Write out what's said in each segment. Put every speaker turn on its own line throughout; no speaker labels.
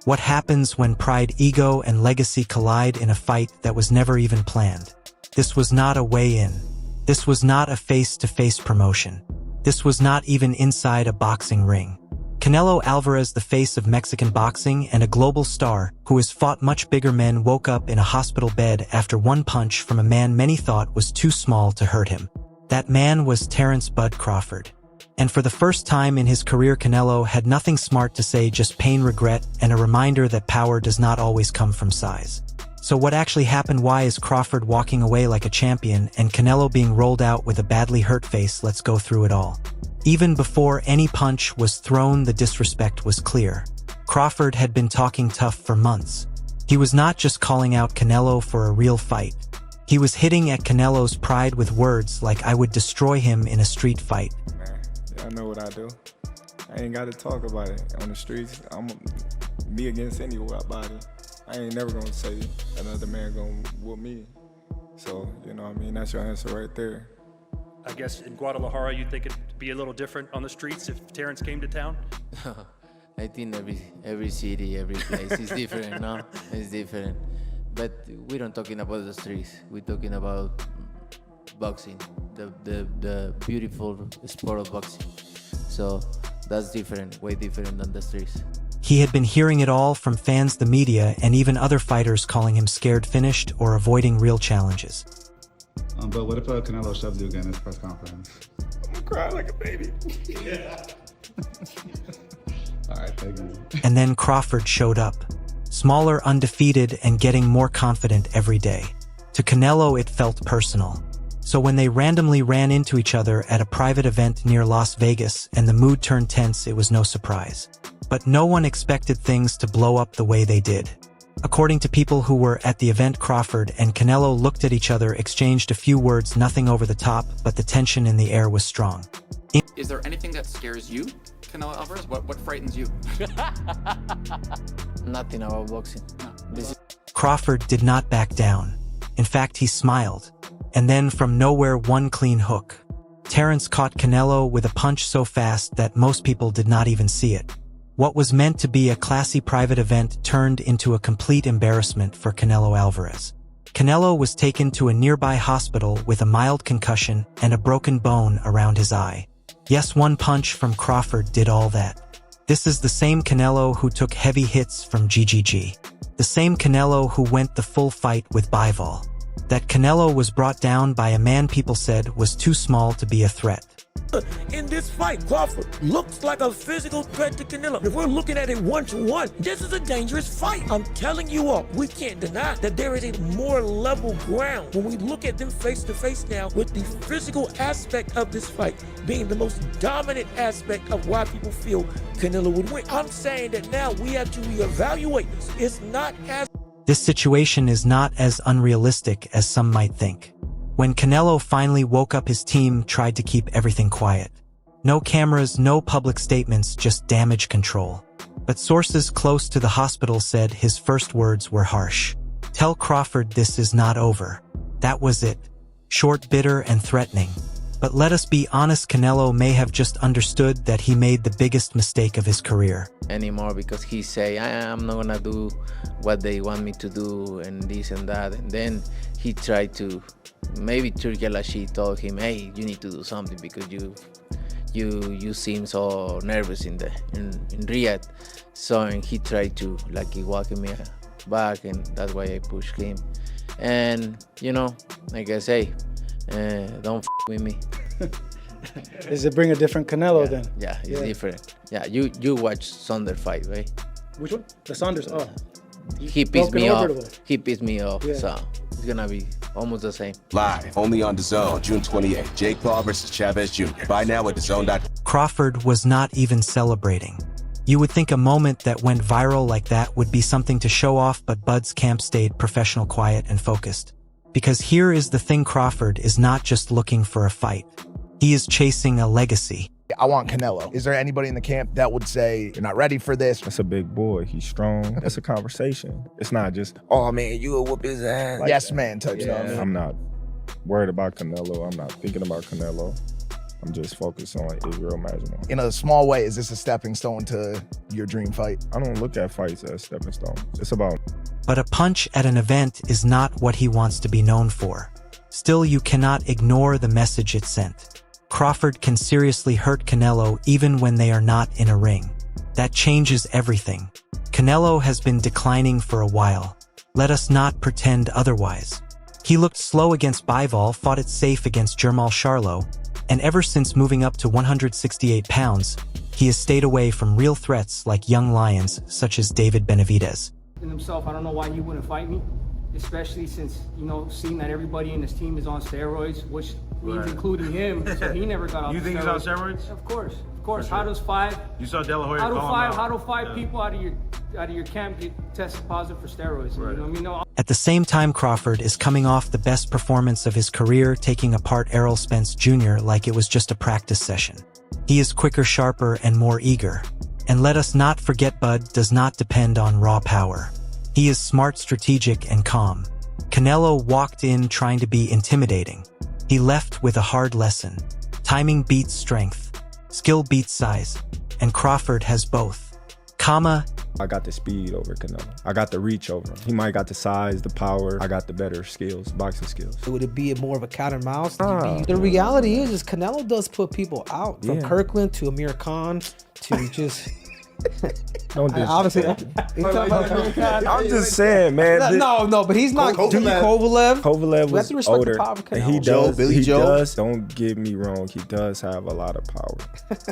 What happens when pride, ego, and legacy collide in a fight that was never even planned? This was not a weigh-in. This was not a face-to-face promotion. This was not even inside a boxing ring. Canelo Alvarez, the face of Mexican boxing and a global star who has fought much bigger men, woke up in a hospital bed after one punch from a man many thought was too small to hurt him. That man was Terence "Bud" Crawford. And for the first time in his career, Canelo had nothing smart to say, just pain, regret, and a reminder that power does not always come from size. So what actually happened? Why is Crawford walking away like a champion and Canelo being rolled out with a badly hurt face? Let's go through it all. Even before any punch was thrown, the disrespect was clear. Crawford had been talking tough for months. He was not just calling out Canelo for a real fight. He was hitting at Canelo's pride with words like, "I would destroy him in a street fight."
I know what I do. I ain't got to talk about it on the streets. I'm me against anybody. I ain't never gonna say another man gonna whoop me. So, you know what I mean? That's your answer right there.
I guess in Guadalajara, you think it'd be a little different on the streets if Terence came to town?
I think every city, every place is different, no? It's different. But we don't talking about the streets. We're talking about boxing, the beautiful sport of boxing. So that's different, way different than the streets.
He had been hearing it all from fans, the media, and even other fighters calling him scared, finished, or avoiding real challenges.
But what if Canelo shoves you again in his press conference?
I'm gonna cry like a baby.
All right, thank you.
And then Crawford showed up. Smaller, undefeated, and getting more confident every day. To Canelo, it felt personal. So when they randomly ran into each other at a private event near Las Vegas and the mood turned tense, it was no surprise. But no one expected things to blow up the way they did. According to people who were at the event, Crawford and Canelo looked at each other, exchanged a few words, nothing over the top, but the tension in the air was strong.
Is there anything that scares you, Canelo Alvarez? What frightens you?
Nothing about boxing. No.
Crawford did not back down. In fact, he smiled. And then from nowhere, one clean hook. Terence caught Canelo with a punch so fast that most people did not even see it. What was meant to be a classy private event turned into a complete embarrassment for Canelo Alvarez. Canelo was taken to a nearby hospital with a mild concussion and a broken bone around his eye. Yes, one punch from Crawford did all that. This is the same Canelo who took heavy hits from GGG. The same Canelo who went the full fight with Bivol. That Canelo was brought down by a man people said was too small to be a threat.
In this fight, Crawford looks like a physical threat to Canelo. If we're looking at it one-to-one, this is a dangerous fight. I'm telling you all, we can't deny that there is a more level ground when we look at them face-to-face now, with the physical aspect of this fight being the most dominant aspect of why people feel Canelo would win. I'm saying that now we have to reevaluate this. It's not as...
This situation is not as unrealistic as some might think. When Canelo finally woke up, his team tried to keep everything quiet. No cameras, no public statements, just damage control. But sources close to the hospital said his first words were harsh. "Tell Crawford this is not over." That was it. Short, bitter, and threatening. But let us be honest, Canelo may have just understood that he made the biggest mistake of his career.
Anymore, because he say, I'm not gonna do what they want me to do and this and that. And then he tried to, maybe Turki Al-Ashi told him, hey, you need to do something because you seem so nervous in Riyadh. So and he tried to walk me back, and that's why I pushed him. And you know, like I say, don't with me.
Does it bring a different Canelo then?
Yeah, it's different. Yeah, you watch Saunders fight, right?
Which one? The Saunders. Oh,
he pissed me off. He pissed me off.
Yeah.
So it's gonna be almost the same.
Live only on DAZN, June 28th. Jake Paul versus Chavez Jr. Buy now at DAZN.com.
Crawford was not even celebrating. You would think a moment that went viral like that would be something to show off, but Bud's camp stayed professional, quiet, and focused. Because here is the thing, Crawford is not just looking for a fight. He is chasing a legacy.
I want Canelo. Is there anybody in the camp that would say, you're not ready for this?
That's a big boy. He's strong. That's a conversation. It's not just, oh man, you will whoop his ass.
Like yes, man, touch.
Yeah. I'm not worried about Canelo. I'm not thinking about Canelo. I'm just focused on Israel Magimon.
In a small way, is this a stepping stone to your dream fight?
I don't look at fights as stepping stones. It's about...
But a punch at an event is not what he wants to be known for. Still, you cannot ignore the message it sent. Crawford can seriously hurt Canelo even when they are not in a ring. That changes everything. Canelo has been declining for a while. Let us not pretend otherwise. He looked slow against Bivol, fought it safe against Jermall Charlo, and ever since moving up to 168 pounds, he has stayed away from real threats like young lions such as David Benavidez.
In himself, I don't know why he wouldn't fight me, especially since, seeing that everybody in his team is on steroids, which means including him, so he never got off.
You think he's on steroids?
Of course. How does five?
You saw De La Hoya call him out.
How do five people out of your camp get tested positive for steroids?
Right.
You know what I mean? No.
At the same time, Crawford is coming off the best performance of his career, taking apart Errol Spence Jr. like it was just a practice session. He is quicker, sharper, and more eager. And let us not forget Bud does not depend on raw power. He is smart, strategic, and calm. Canelo walked in trying to be intimidating. He left with a hard lesson. Timing beats strength. Skill beats size. And Crawford has both.
I got the speed over Canelo. I got the reach over him. He might got the size, the power. I got the better skills, boxing skills.
Would it be more of a cat and mouse? The reality is Canelo does put people out. From Kirkland to Amir Khan to just...
Don't
obviously,
I'm just saying, man.
No, but he's not.
Kovalev was older.
And
he does. Don't get me wrong. He does have a lot of power.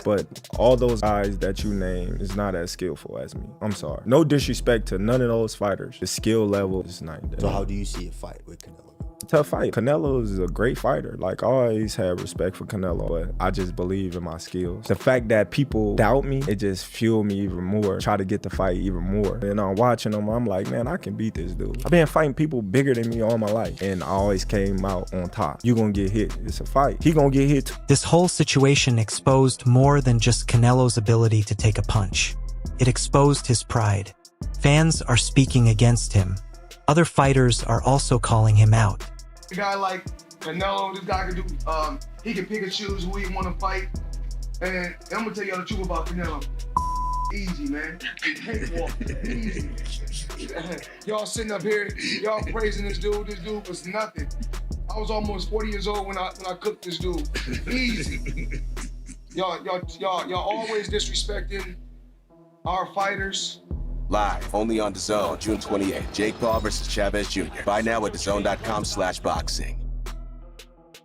But all those guys that you name is not as skillful as me. I'm sorry. No disrespect to none of those fighters. The skill level is night and day.
So how do you see a fight with Canelo?
Tough fight. Canelo is a great fighter. Like, I always had respect for Canelo, but I just believe in my skills. The fact that people doubt me, it just fueled me even more. Try to get the fight even more. And I'm watching him, I'm like, man, I can beat this dude. I've been fighting people bigger than me all my life, and I always came out on top. You gonna get hit. It's a fight. He gonna get hit too.
This whole situation exposed more than just Canelo's ability to take a punch. It exposed his pride. Fans are speaking against him. Other fighters are also calling him out.
A guy like Canelo, this guy can do, he can pick and choose who he want to fight. And I'm gonna tell y'all the truth about Canelo. Easy, man. Easy. Y'all sitting up here, y'all praising this dude. This dude was nothing. I was almost 40 years old when I cooked this dude. Easy. Y'all always disrespecting our fighters.
Live, only on DAZN, June 28th. Jake Paul versus Chavez Jr. Buy now at DAZN.com/boxing.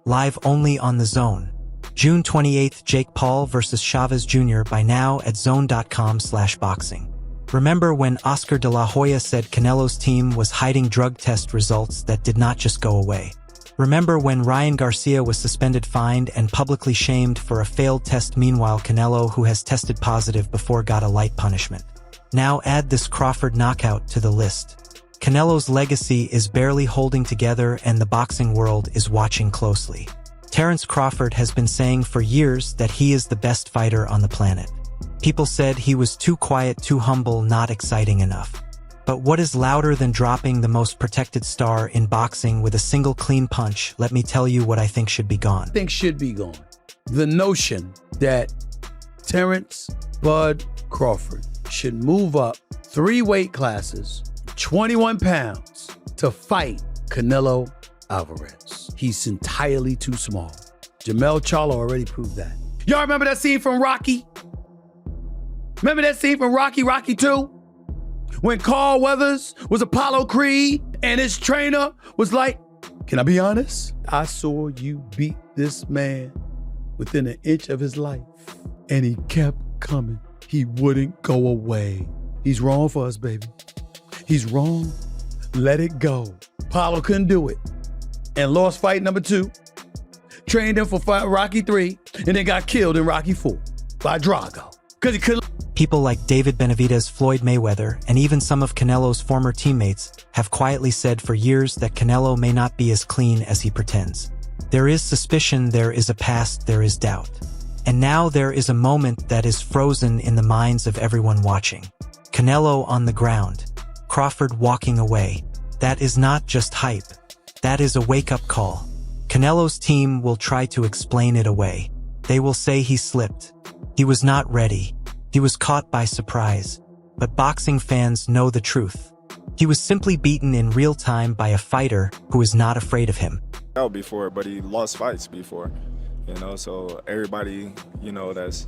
Live only on the Zone. June 28th, Jake Paul versus Chavez Jr. Buy now at DAZN.com/boxing. Remember when Oscar de la Hoya said Canelo's team was hiding drug test results that did not just go away? Remember when Ryan Garcia was suspended, fined, and publicly shamed for a failed test? Meanwhile, Canelo, who has tested positive before, got a light punishment. Now add this Crawford knockout to the list. Canelo's legacy is barely holding together, and the boxing world is watching closely. Terence Crawford has been saying for years that he is the best fighter on the planet. People said he was too quiet, too humble, not exciting enough. But what is louder than dropping the most protected star in boxing with a single clean punch? Let me tell you what I think should be gone.
The notion that Terence Bud Crawford should move up 3 weight classes, 21 pounds, to fight Canelo Alvarez. He's entirely too small. Jermall Charlo already proved that. Y'all remember that scene from Rocky? Remember that scene from Rocky 2? When Carl Weathers was Apollo Creed and his trainer was like, can I be honest? I saw you beat this man within an inch of his life. And he kept coming. He wouldn't go away. He's wrong for us, baby. He's wrong. Let it go. Apollo couldn't do it and lost fight number 2. Trained him for Rocky 3 and then got killed in Rocky 4 by Drago. Because he couldn't.
People like David Benavidez, Floyd Mayweather, and even some of Canelo's former teammates have quietly said for years that Canelo may not be as clean as he pretends. There is suspicion, there is a past, there is doubt. And now there is a moment that is frozen in the minds of everyone watching. Canelo on the ground. Crawford walking away. That is not just hype. That is a wake-up call. Canelo's team will try to explain it away. They will say he slipped. He was not ready. He was caught by surprise. But boxing fans know the truth. He was simply beaten in real time by a fighter who is not afraid of him.
Out before, but he lost fights before, so everybody, that's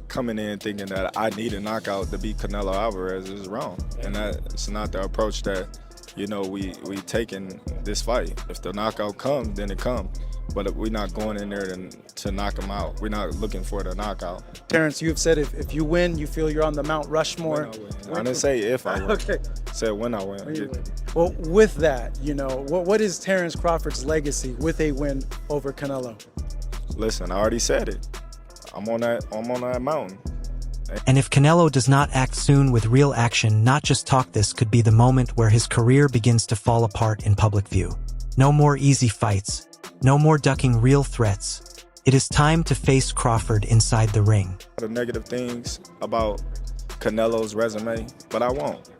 coming in thinking that I need a knockout to beat Canelo Alvarez is wrong. And that's not the approach that, we taking this fight. If the knockout comes, then it comes. But we're not going in there to knock him out. We're not looking for the knockout.
Terence, you've said if you win, you feel you're on the Mount Rushmore.
I didn't say if I win.
Okay.
I said when I win.
Well, with that, what is Terence Crawford's legacy with a win over Canelo?
Listen, I already said it. I'm on that mountain.
And if Canelo does not act soon with real action, not just talk, this could be the moment where his career begins to fall apart in public view. No more easy fights. No more ducking real threats. It is time to face Crawford inside the ring.
The negative things about Canelo's resume, but I won't.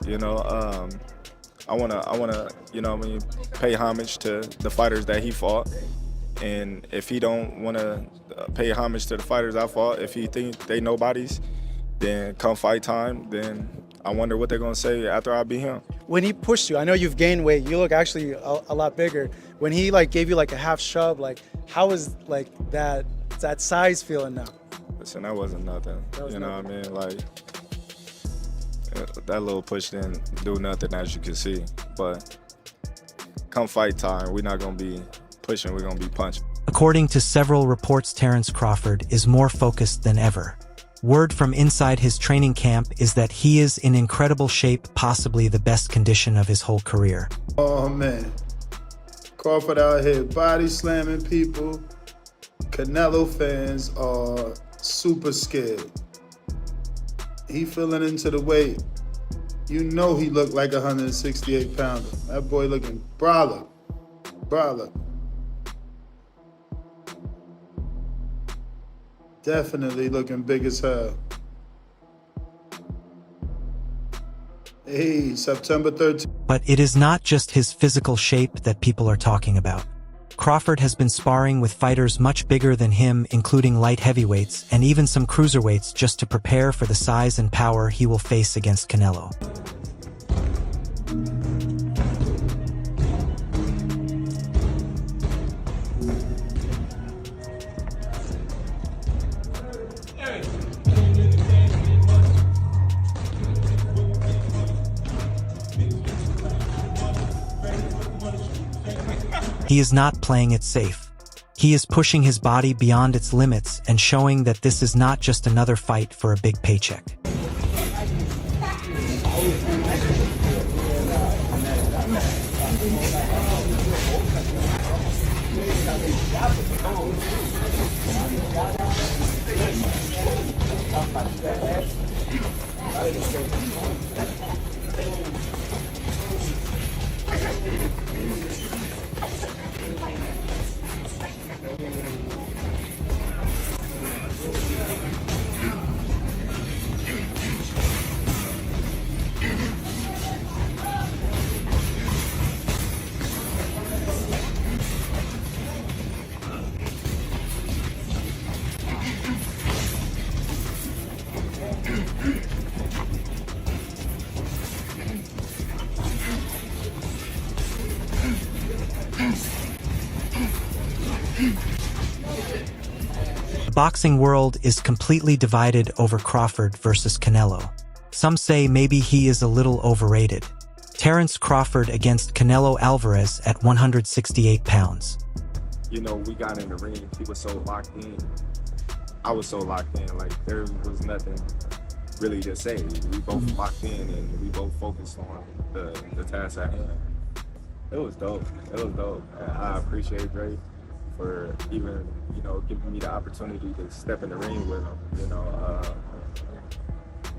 I wanna, pay homage to the fighters that he fought. And if he don't wanna pay homage to the fighters I fought, if he think they nobodies, then come fight time, then I wonder what they're gonna say after I beat him.
When he pushed you, I know you've gained weight. You look actually a lot bigger. When he gave you a half shove, how is that size feeling now?
Listen, that wasn't nothing. What I mean? That little push didn't do nothing, as you can see. But come fight time, we're not gonna be pushing, we're gonna be punching.
According to several reports, Terence Crawford is more focused than ever. Word from inside his training camp is that he is in incredible shape, possibly the best condition of his whole career.
Oh man, Crawford out here body slamming people. Canelo fans are super scared. He filling into the weight. He looked like a 168 pounder. That boy looking brolic. Definitely looking big as hell. Hey, September 13th.
But it is not just his physical shape that people are talking about. Crawford has been sparring with fighters much bigger than him, including light heavyweights and even some cruiserweights, just to prepare for the size and power he will face against Canelo. He is not playing it safe. He is pushing his body beyond its limits and showing that this is not just another fight for a big paycheck. The boxing world is completely divided over Crawford versus Canelo. Some say maybe he is a little overrated. Terence Crawford against Canelo Alvarez at 168 pounds.
We got in the ring, he was so locked in. I was so locked in, there was nothing really to say. We both locked in and we both focused on the task at hand. It was dope. And I appreciate Dre for even, giving me the opportunity to step in the ring with him.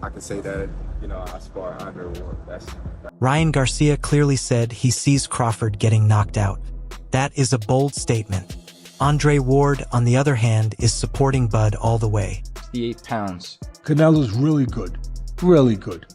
I can say that, I spar under or
Ryan Garcia clearly said he sees Crawford getting knocked out. That is a bold statement. Andre Ward, on the other hand, is supporting Bud all the way.
68 pounds.
Canelo's really good.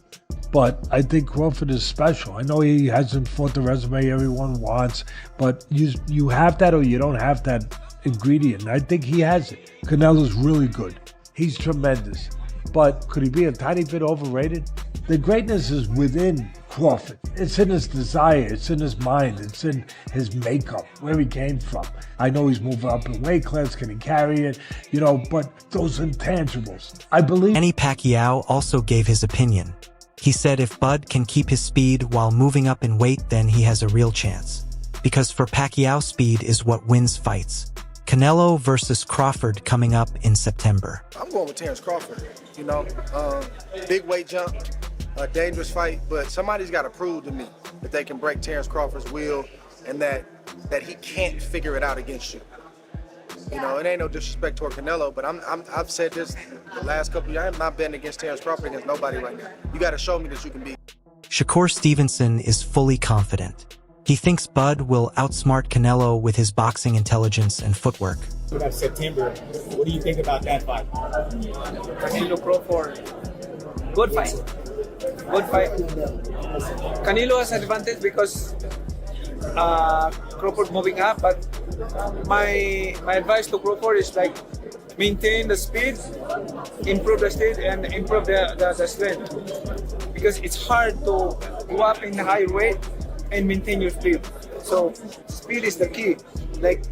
But I think Crawford is special. I know he hasn't fought the resume everyone wants, but you have that or you don't have that
ingredient. I think he has it. Canelo's really good. He's tremendous. But could he be a tiny bit overrated? The greatness is within Crawford. It's in his desire. It's in his mind. It's in his makeup, where he came from. I know he's moving up in weight class. Can he carry it? But those intangibles. I believe.
Manny Pacquiao also gave his opinion. He said if Bud can keep his speed while moving up in weight, then he has a real chance. Because for Pacquiao, speed is what wins fights. Canelo versus Crawford coming up in September.
I'm going with Terence Crawford. Big weight jump, a dangerous fight, but somebody's got to prove to me that they can break Terence Crawford's will and that he can't figure it out against you. It ain't no disrespect toward Canelo, but I've said this the last couple of years. I'm not betting against Terence Crawford against nobody right now. You got to show me that you can beat.
Shakur Stevenson is fully confident. He thinks Bud will outsmart Canelo with his boxing intelligence and footwork.
We got September. What do you think about that fight?
Canelo Crawford. Good fight. Good fight. Canelo has advantage because Crawford moving up, but my advice to Crawford is like maintain the speed, improve the speed, and improve the strength. Because it's hard to go up in the high weight and maintain your speed. So speed is the key. Like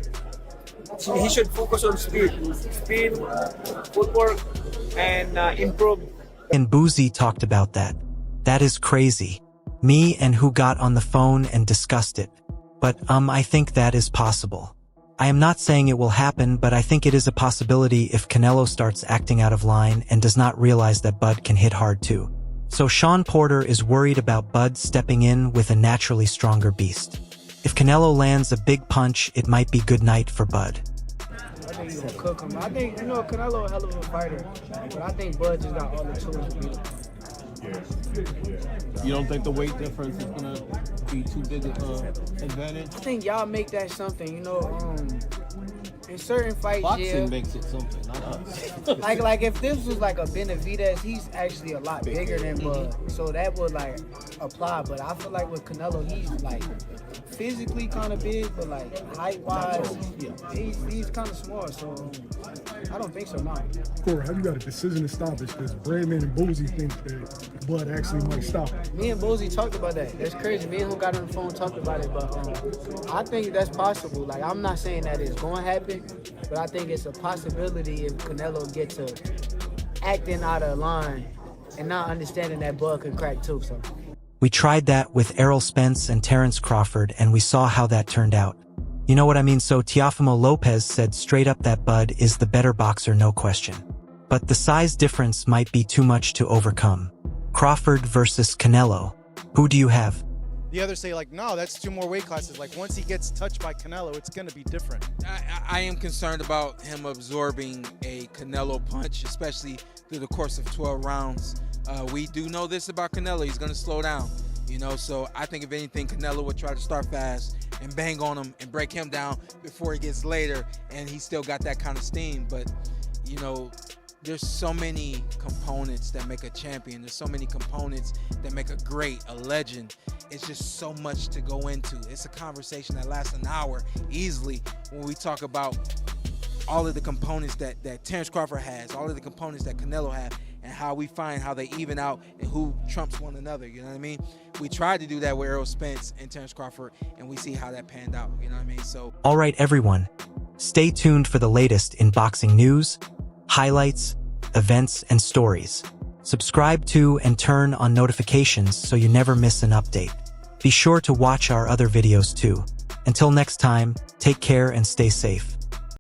he should focus on speed, footwork, and improve.
And Boozy talked about that. That is crazy. Me and who got on the phone and discussed it. But I think that is possible. I am not saying it will happen, but I think it is a possibility if Canelo starts acting out of line and does not realize that Bud can hit hard too. So Sean Porter is worried about Bud stepping in with a naturally stronger beast. If Canelo lands a big punch, it might be good night for Bud.
I think he's gonna cook him. I think, Canelo a hell of a fighter, but I think Bud just got all the tools to beat him.
You don't think the weight difference is gonna be too big of an advantage?
I think y'all make that something, in certain fights,
Boxing makes it something, not us.
like if this was like a Benavidez, he's actually a lot bigger than Bud, so that would like apply. But I feel like with Canelo, he's like physically kind of big, but like height-wise, he's kind of small. So I don't think so, no.
Corey, how you got a decision to stop it? Because Breadman and Boozy think that Bud actually might stop it.
Me and Boozy talked about that. That's crazy. Me and who got on the phone talked about it, but I think that's possible. Like, I'm not saying that it's going to happen, but I think it's a possibility if Canelo gets to acting out of line and not understanding that Bud could crack too. So
we tried that with Errol Spence and Terence Crawford, and we saw how that turned out. You know what I mean? So Teofimo Lopez said straight up that Bud is the better boxer, no question. But the size difference might be too much to overcome. Crawford versus Canelo. Who do you have?
The others say, like, no, that's 2 more weight classes. Like, once he gets touched by Canelo, it's going to be different.
I am concerned about him absorbing a Canelo punch, especially through the course of 12 rounds. We do know this about Canelo. He's going to slow down, so I think if anything, Canelo would try to start fast and bang on him and break him down before he gets later, and he still got that kind of steam. But, there's so many components that make a champion. There's so many components that make a great, a legend. It's just so much to go into. It's a conversation that lasts an hour easily when we talk about all of the components that Terence Crawford has, all of the components that Canelo has, and how we find how they even out and who trumps one another, you know what I mean? We tried to do that with Errol Spence and Terence Crawford, and we see how that panned out, you know what I mean? So,
all right, everyone. Stay tuned for the latest in boxing news, highlights, events, and stories. Subscribe to and turn on notifications so you never miss an update. Be sure to watch our other videos too. Until next time, take care and stay safe.